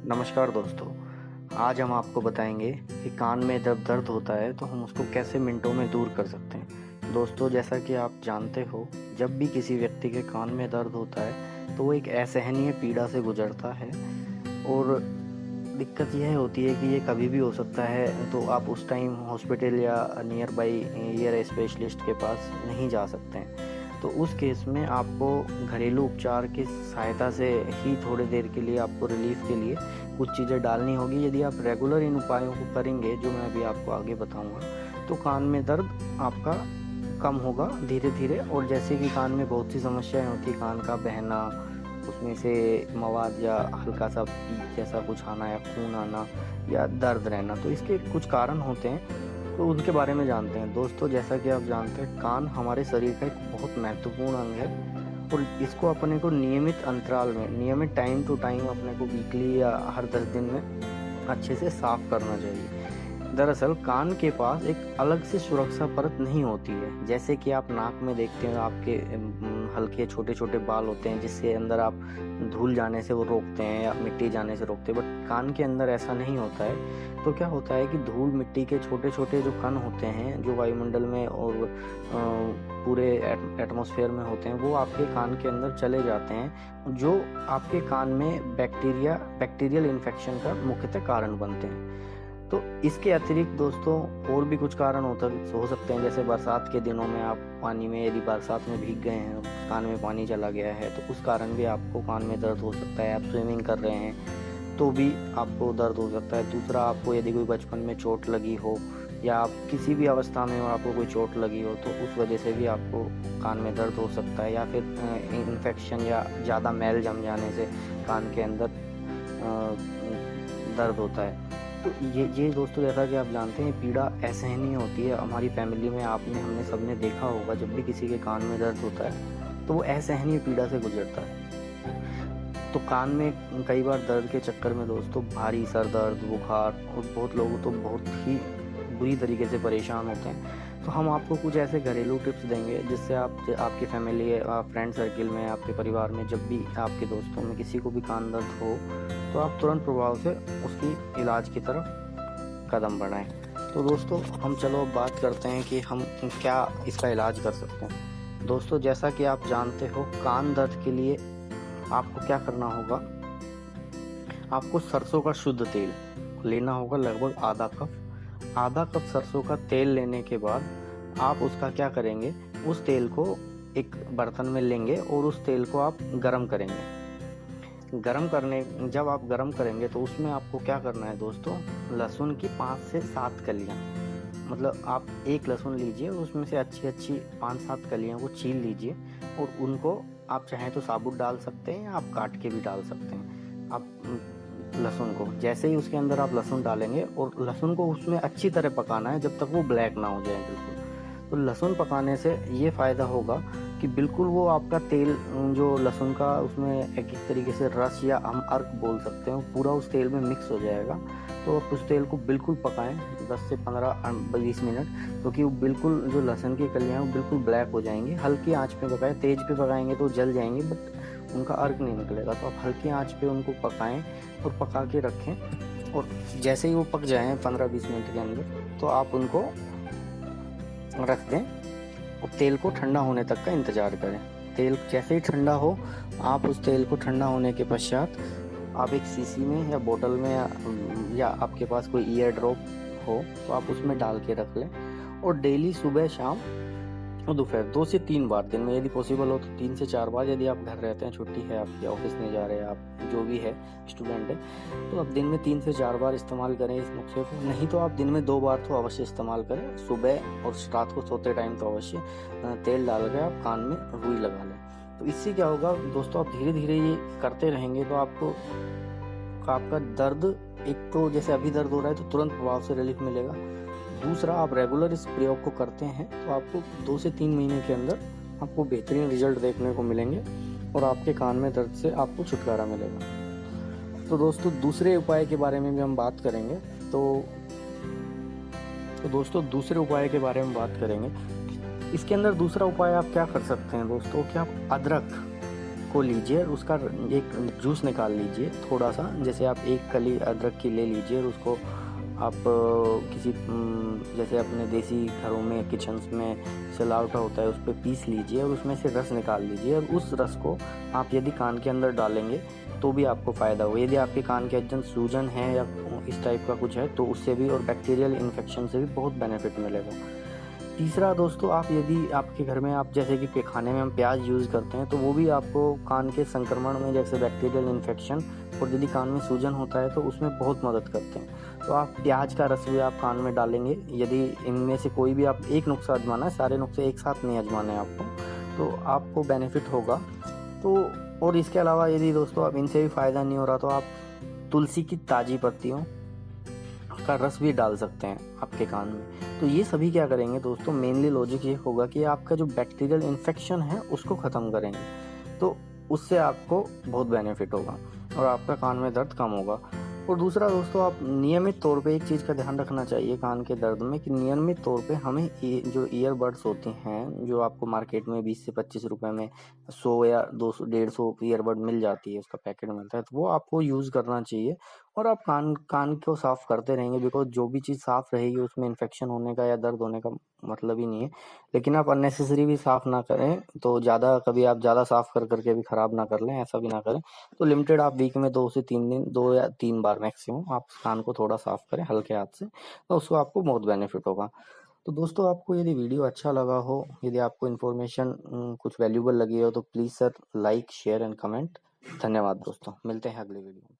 नमस्कार दोस्तों। आज हम आपको बताएंगे कि कान में जब दर्द होता है तो हम उसको कैसे मिनटों में दूर कर सकते हैं। दोस्तों, जैसा कि आप जानते हो, जब भी किसी व्यक्ति के कान में दर्द होता है तो वो एक असहनीय पीड़ा से गुजरता है और दिक्कत यह होती है कि ये कभी भी हो सकता है। तो आप उस टाइम हॉस्पिटल या नियर बाई ईयर स्पेशलिस्ट के पास नहीं जा सकते हैं। तो उस केस में आपको घरेलू उपचार की सहायता से ही थोड़ी देर के लिए आपको रिलीफ के लिए कुछ चीज़ें डालनी होगी। यदि आप रेगुलर इन उपायों को करेंगे, जो मैं अभी आपको आगे बताऊंगा, तो कान में दर्द आपका कम होगा धीरे धीरे। और जैसे कि कान में बहुत सी समस्याएं होती हैं, कान का बहना, उसमें से मवाद या हल्का सा पीप जैसा कुछ आना या खून आना या दर्द रहना, तो इसके कुछ कारण होते हैं, तो उनके बारे में जानते हैं। दोस्तों, जैसा कि आप जानते हैं, कान हमारे शरीर का एक बहुत महत्वपूर्ण अंग है और इसको अपने को नियमित अंतराल में, नियमित टाइम टू टाइम अपने को वीकली या हर 10 दिन में अच्छे से साफ करना चाहिए। दरअसल कान के पास एक अलग से सुरक्षा परत नहीं होती है। जैसे कि आप नाक में देखते हैं, आपके हल्के छोटे छोटे बाल होते हैं जिसके अंदर आप धूल जाने से वो रोकते हैं या मिट्टी जाने से रोकते हैं, बट कान के अंदर ऐसा नहीं होता है। तो क्या होता है कि धूल मिट्टी के छोटे छोटे जो कण होते हैं, जो वायुमंडल में और पूरे एटमॉस्फेयर में होते हैं, वो आपके कान के अंदर चले जाते हैं, जो आपके कान में बैक्टीरियल इन्फेक्शन का मुख्यतः कारण बनते हैं। तो इसके अतिरिक्त दोस्तों और भी कुछ कारण हो सकते हैं। जैसे बरसात के दिनों में आप पानी में, यदि बरसात में भीग गए हैं, कान में पानी चला गया है, तो उस कारण भी आपको कान में दर्द हो सकता है। आप स्विमिंग कर रहे हैं तो भी आपको दर्द हो सकता है। दूसरा, आपको यदि कोई बचपन में चोट लगी हो या आप किसी भी अवस्था में आपको कोई चोट लगी हो, तो उस वजह से भी आपको कान में दर्द हो सकता है। या फिर इन्फेक्शन या ज़्यादा मैल जम जाने से कान के अंदर दर्द होता है। तो ये दोस्तों, जैसा कि आप जानते हैं, पीड़ा असहनीय होती है। हमारी फैमिली में हमने सबने देखा होगा, जब भी किसी के कान में दर्द होता है तो वो असहनीय पीड़ा से गुजरता है। तो कान में कई बार दर्द के चक्कर में दोस्तों भारी सर दर्द, बुखार, और बहुत लोग तो बहुत ही बुरी तरीके से परेशान होते हैं। तो हम आपको कुछ ऐसे घरेलू टिप्स देंगे जिससे आपकी फैमिली, फ्रेंड सर्किल में, आपके परिवार में, जब भी आपके दोस्तों में किसी को भी कान दर्द हो, तो आप तुरंत प्रभाव से उसकी इलाज की तरफ कदम बढ़ाएं। तो दोस्तों, हम चलो अब बात करते हैं कि हम क्या इसका इलाज कर सकते हैं। दोस्तों, जैसा कि आप जानते हो, कान दर्द के लिए आपको क्या करना होगा, आपको सरसों का शुद्ध तेल लेना होगा, लगभग आधा कप सरसों का तेल लेने के बाद आप उसका क्या करेंगे, उस तेल को एक बर्तन में लेंगे और उस तेल को आप गरम करेंगे। जब आप गरम करेंगे तो उसमें आपको क्या करना है दोस्तों, लहसुन की 5 से 7 कलियां, मतलब आप एक लहसुन लीजिए, उसमें से अच्छी 5-7 कलियों को छील लीजिए और उनको आप चाहें तो साबुत डाल सकते हैं या आप काट के भी डाल सकते हैं। आप लहसुन को, जैसे ही उसके अंदर आप लहसुन डालेंगे, और लहसुन को उसमें अच्छी तरह पकाना है जब तक वो ब्लैक ना हो जाए बिल्कुल। तो लहसुन पकाने से ये फ़ायदा होगा कि बिल्कुल वो आपका तेल, जो लहसुन का उसमें एक तरीके से रस या हम अर्क बोल सकते हैं, पूरा उस तेल में मिक्स हो जाएगा। तो आप उस तेल को बिल्कुल पकाएं 10 से 15-20 मिनट, क्योंकि वो बिल्कुल, जो लहसुन की कलियां हैं वो बिल्कुल ब्लैक हो जाएंगी। हल्की आंच पे पकाएं, तेज पे पकाएंगे तो जल जाएंगे, बट उनका अर्क नहीं निकलेगा। तो आप हल्की आंच पे उनको पकाएं और पका के रखें, और जैसे ही वो पक जाएं 15-20 मिनट के अंदर, तो आप उनको रख दें और तेल को ठंडा होने तक का इंतज़ार करें। तेल जैसे ही ठंडा हो, आप उस तेल को ठंडा होने के पश्चात आप एक शीशी में या बोतल में या आपके पास कोई ईयर ड्रॉप हो तो आप उसमें डाल के रख लें, और डेली सुबह शाम और दोपहर 2 से 3 बार दिन में, यदि पॉसिबल हो तो 3 से 4 बार, यदि आप घर रहते हैं, छुट्टी है आपकी, ऑफिस नहीं जा रहे हैं आप, जो भी है, स्टूडेंट है, तो आप दिन में 3 से 4 बार इस्तेमाल करें इस नुस्खे को। नहीं तो आप दिन में 2 बार तो अवश्य इस्तेमाल करें, सुबह और रात को सोते टाइम तो अवश्य तेल डाल के आप कान में रुई लगा लें। तो इससे क्या होगा दोस्तों, आप धीरे धीरे ये करते रहेंगे तो आपका दर्द, एक तो जैसे अभी दर्द हो रहा है तो तुरंत प्रभाव से रिलीफ मिलेगा। दूसरा, आप रेगुलर इस प्रयोग को करते हैं तो आपको 2 से 3 महीने के अंदर आपको बेहतरीन रिजल्ट देखने को मिलेंगे और आपके कान में दर्द से आपको छुटकारा मिलेगा। तो दोस्तों, दूसरे उपाय के बारे में भी हम बात करेंगे। तो दोस्तों, दूसरे उपाय के बारे में बात करेंगे। इसके अंदर दूसरा उपाय आप क्या कर सकते हैं दोस्तों, कि आप को लीजिए और उसका एक जूस निकाल लीजिए थोड़ा सा, जैसे आप एक कली अदरक की ले लीजिए और उसको आप किसी जैसे अपने देसी घरों में किचन्स में सिलौटा होता है उस पर पीस लीजिए और उसमें से रस निकाल लीजिए और उस रस को आप यदि कान के अंदर डालेंगे तो भी आपको फ़ायदा होगा। यदि आपके कान के अंदर सूजन है या इस टाइप का कुछ है तो उससे भी और बैक्टीरियल इन्फेक्शन से भी बहुत बेनिफिट मिलेगा। तीसरा दोस्तों, आप यदि आपके घर में आप जैसे कि खाने में हम प्याज यूज़ करते हैं तो वो भी आपको कान के संक्रमण में जैसे बैक्टीरियल इन्फेक्शन और यदि कान में सूजन होता है तो उसमें बहुत मदद करते हैं। तो आप प्याज का रस भी आप कान में डालेंगे। यदि इनमें से कोई भी आप एक नुस्खा आजमाना है, सारे नुस्खे एक साथ नहीं आजमाने हैं आपको, तो आपको बेनिफिट होगा। तो और इसके अलावा यदि दोस्तों आप इनसे भी फ़ायदा नहीं हो रहा तो आप तुलसी की ताज़ी पत्तियों का रस भी डाल सकते हैं आपके कान में। तो ये सभी क्या करेंगे दोस्तों, मेनली लॉजिक ये होगा कि आपका जो बैक्टीरियल इन्फेक्शन है उसको ख़त्म करेंगे, तो उससे आपको बहुत बेनिफिट होगा और आपका कान में दर्द कम होगा। और दूसरा दोस्तों, आप नियमित तौर पे एक चीज़ का ध्यान रखना चाहिए कान के दर्द में कि नियमित तौर पे हमें जो ईयरबड्स होती हैं जो आपको मार्केट में 20 से 25 रुपए में 100 या 200 150 ईयरबड मिल जाती है, उसका पैकेट मिलता है, तो वो आपको यूज़ करना चाहिए। और आप कान कान को साफ करते रहेंगे, बिकॉज जो भी चीज़ साफ रहेगी उसमें इन्फेक्शन होने का या दर्द होने का मतलब ही नहीं है। लेकिन आप अननेसेसरी भी साफ ना करें, तो ज़्यादा कभी आप ज़्यादा साफ कर करके भी ख़राब ना कर लें, ऐसा भी ना करें। तो लिमिटेड आप वीक में 2 से 3 दिन, 2 या 3 बार मैक्सिमम आप कान को थोड़ा साफ करें हल्के हाथ से, तो उसको आपको बहुत बेनिफिट होगा। तो दोस्तों, आपको यदि वीडियो अच्छा लगा हो, यदि आपको इन्फॉर्मेशन कुछ वैल्यूबल लगी हो तो please sir like share and comment. धन्यवाद दोस्तों, मिलते हैं अगले वीडियो में।